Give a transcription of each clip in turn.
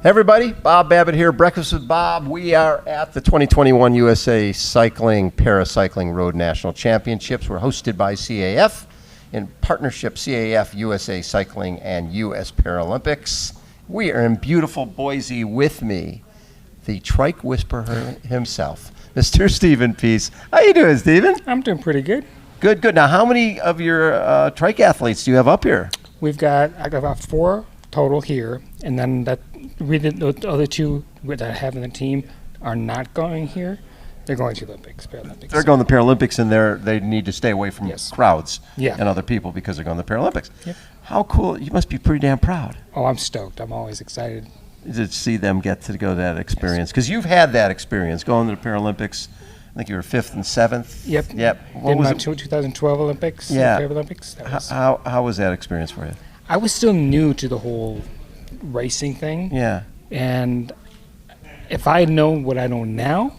Everybody, Bob Babbitt here, Breakfast with Bob. We are at the 2021 USA Cycling Paracycling Road National Championships. We're hosted by CAF in partnership CAF, USA Cycling, and US Paralympics. We are in beautiful Boise. With me, the Trike whisperer himself, Mr. Stephen Peace. How you doing, Stephen? I'm doing pretty good. Good. Now, how many of your Trike athletes do you have up here? I got about 4 total here, and then the other 2 that I have in the team are not going here. They're going to Paralympics. They're going to the Paralympics, and they need to stay away from crowds and other people because they're going to the Paralympics. Yep. How cool. You must be pretty damn proud. Oh, I'm stoked. I'm always excited. To see them get to go to that experience. Because you've had that experience, going to the Paralympics. I think you were 5th and 7th. Yep. What was it? 2012 Olympics, Paralympics. How was that experience for you? I was still new to the whole racing thing. Yeah. And if I had known what I know now,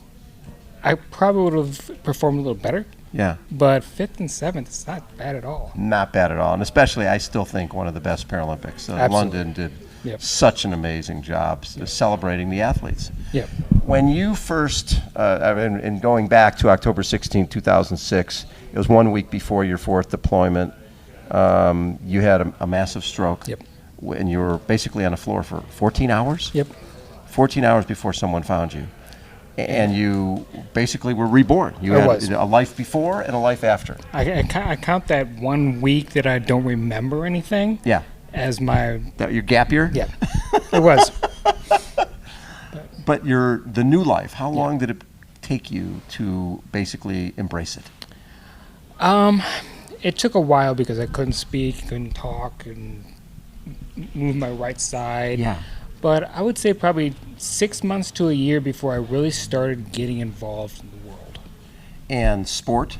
I probably would have performed a little better. Yeah. But 5th and 7th, it's not bad at all. Not bad at all. And especially, I still think one of the best Paralympics. London did such an amazing job celebrating the athletes. Yep. When you first, and going back to October 16, 2006, it was 1 week before your 4th deployment. You had a massive stroke. Yep. And you were basically on the floor for 14 hours? Yep. 14 hours before someone found you. And you basically were reborn. You had a life before and a life after. I count that 1 week that I don't remember anything as my... Your gap year? Yeah, it was. But the new life, how long did it take you to basically embrace it? It took a while because I couldn't speak, couldn't talk, and move my right side. Yeah. But I would say probably 6 months to a year before I really started getting involved in the world. And sport?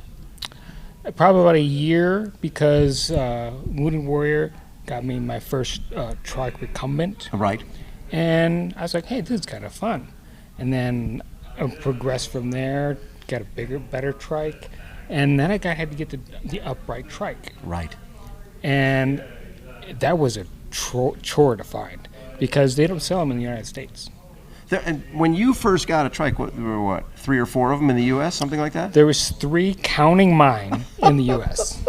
Probably about a year because Wounded Warrior got me my first Trike recumbent. Right. And I was like, hey, this is kind of fun. And then I progressed from there, got a bigger, better Trike. And then had to get the upright Trike. Right. And that was a chore to find because they don't sell them in the United States. And when you first got a Trike, there were 3 or 4 of them in the U.S., something like that? There was 3, counting mine, in the U.S.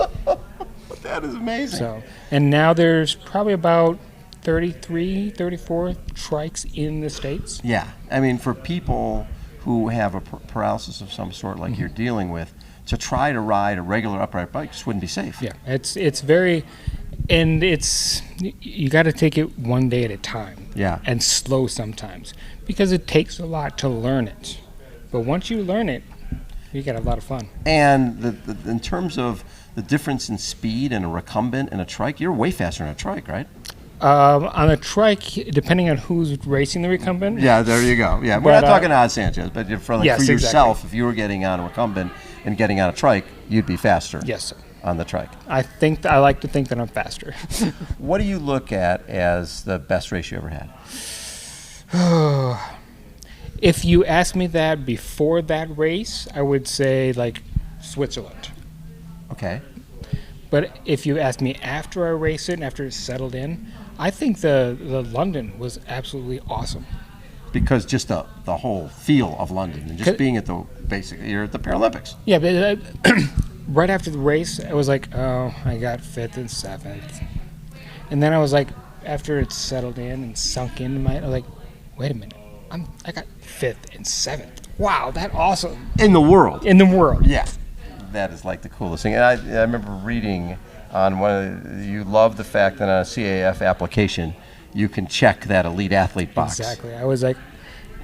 That is amazing. So, and now there's probably about 33, 34 Trikes in the States. Yeah. I mean, for people who have a paralysis of some sort like you're dealing with, to try to ride a regular upright bike just wouldn't be safe. Yeah, it's very, and you got to take it one day at a time. Yeah. And slow sometimes because it takes a lot to learn it. But once you learn it, you get a lot of fun. And in terms of the difference in speed in a recumbent and a Trike, you're way faster in a Trike, right? On a Trike, depending on who's racing the recumbent. Yeah, there you go. Yeah, we're not talking Odd Sanchez, but for yourself, exactly. If you were getting on a recumbent and getting on a Trike, you'd be faster. Yes, sir. On the Trike. I like to think that I'm faster. What do you look at as the best race you ever had? If you asked me that before that race, I would say like Switzerland. Okay. But if you ask me after I raced it and after it settled in, I think the London was absolutely awesome. Because just the whole feel of London and just being at you're at the Paralympics. Yeah, but right after the race, I was like, oh, I got 5th and 7th. And then I was like, after it settled in and sunk into I was like, wait a minute, I got 5th and 7th. Wow, that's awesome. In the world. Yeah. That is like the coolest thing. And I remember reading on you love the fact that on a CAF application, you can check that elite athlete box. Exactly. I was like,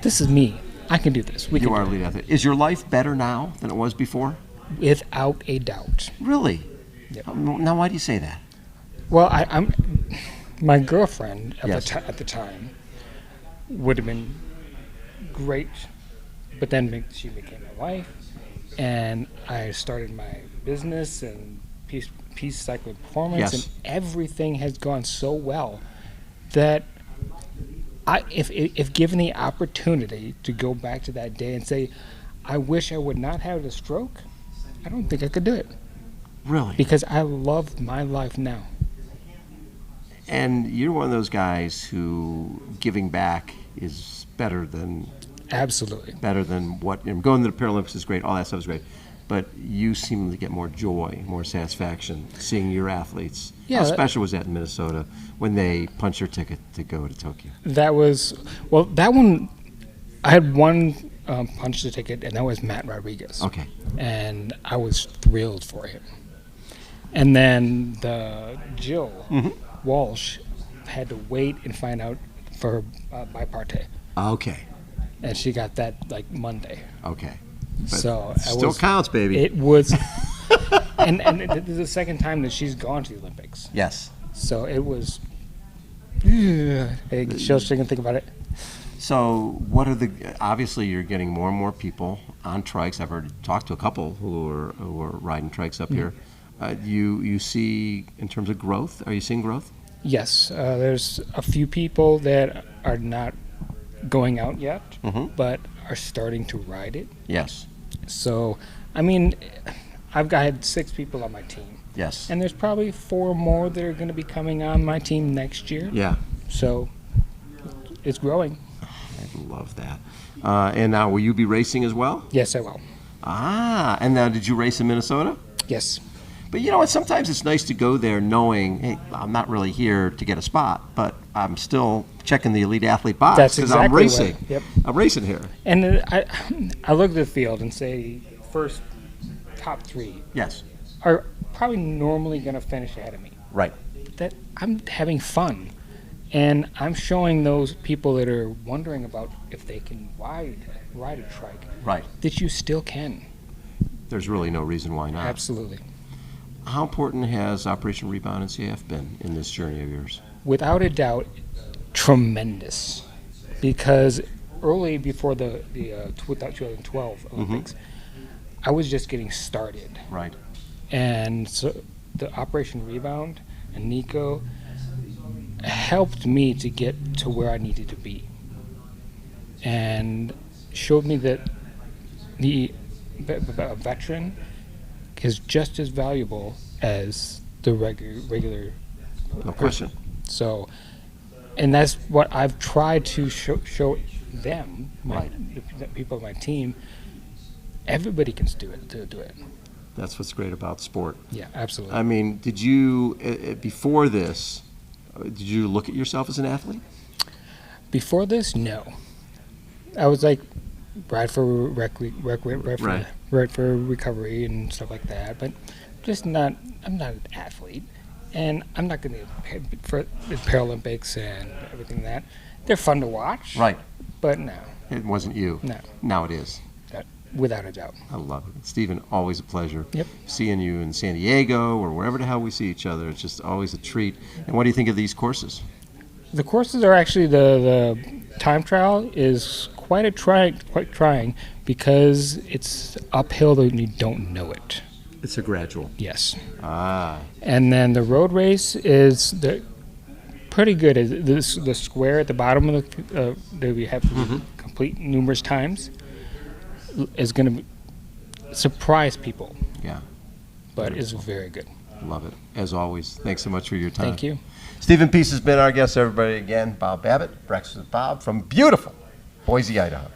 this is me. I can do this. You are elite athlete. Is your life better now than it was before? Without a doubt. Really? Yep. Now, why do you say that? Well, my girlfriend at the time would have been great, but then she became my wife, and I started my business and Peace Cycling Performance, and everything has gone so well that if given the opportunity to go back to that day and say, I wish I would not have the stroke, I don't think I could do it. Really? Because I love my life now. And you're one of those guys who giving back is better than Absolutely. what, and going to the Paralympics is great, all that stuff is great, but you seem to get more joy, more satisfaction seeing your athletes. Yeah, How special was that in Minnesota when they punched their ticket to go to Tokyo? That was, well, that one, I had one punch the ticket, and that was Matt Rodriguez. Okay. And I was thrilled for him. And then the Jill Walsh had to wait and find out for her bipartite. Okay. And she got that like Monday. Okay. But So it still counts, baby. It was, and this is the second time that she's gone to the Olympics. Yes. So it was, chills to think about it. So obviously you're getting more and more people on trikes. I've already talked to a couple who are riding trikes up here. You see, in terms of growth, are you seeing growth? Yes, there's a few people that are not going out yet, but are starting to ride it. Yes. So, I mean, I've had 6 people on my team. Yes. And there's probably 4 more that are going to be coming on my team next year. Yeah. So, it's growing. I love that. And now, will you be racing as well? Yes, I will. Ah, and now did you race in Minnesota? Yes. But you know what? Sometimes it's nice to go there knowing, hey, I'm not really here to get a spot, but I'm still checking the elite athlete box That's because exactly I'm racing. Yep. I'm racing here. And I look at the field and say, first top 3 Yes. are probably normally going to finish ahead of me. Right. That I'm having fun, and I'm showing those people that are wondering about if they can ride a trike, Right. that you still can. There's really no reason why not. Absolutely. How important has Operation Rebound and CAF been in this journey of yours? Without a doubt, tremendous. Because early before the 2012 Olympics, I was just getting started. Right. And so the Operation Rebound and Nico helped me to get to where I needed to be, and showed me that a veteran is just as valuable as the regular No question. So, and that's what I've tried to show them, the people on my team. Everybody can do it. That's what's great about sport. Yeah, absolutely. I mean, did you, before this, did you look at yourself as an athlete? Before this, no. I was like, ride for recovery and stuff like that, but just not. I'm not an athlete, and I'm not going to for the Paralympics and everything that. They're fun to watch, Right. but no. It wasn't you. No. Now it is. Without a doubt. I love it. Stephen, always a pleasure. Yep. Seeing you in San Diego or wherever the hell we see each other, it's just always a treat. And what do you think of these courses? The courses are actually the time trial is quite trying because it's uphill and you don't know it. It's a gradual. Yes. Ah. And then the road race is pretty good. The square at the bottom of that we have to complete numerous times is going to surprise people. Yeah. But it's very good. Love it. As always, thanks so much for your time. Thank you. Stephen Peace has been our guest, everybody. Again, Bob Babbitt, Breakfast with Bob from beautiful Boise, Idaho.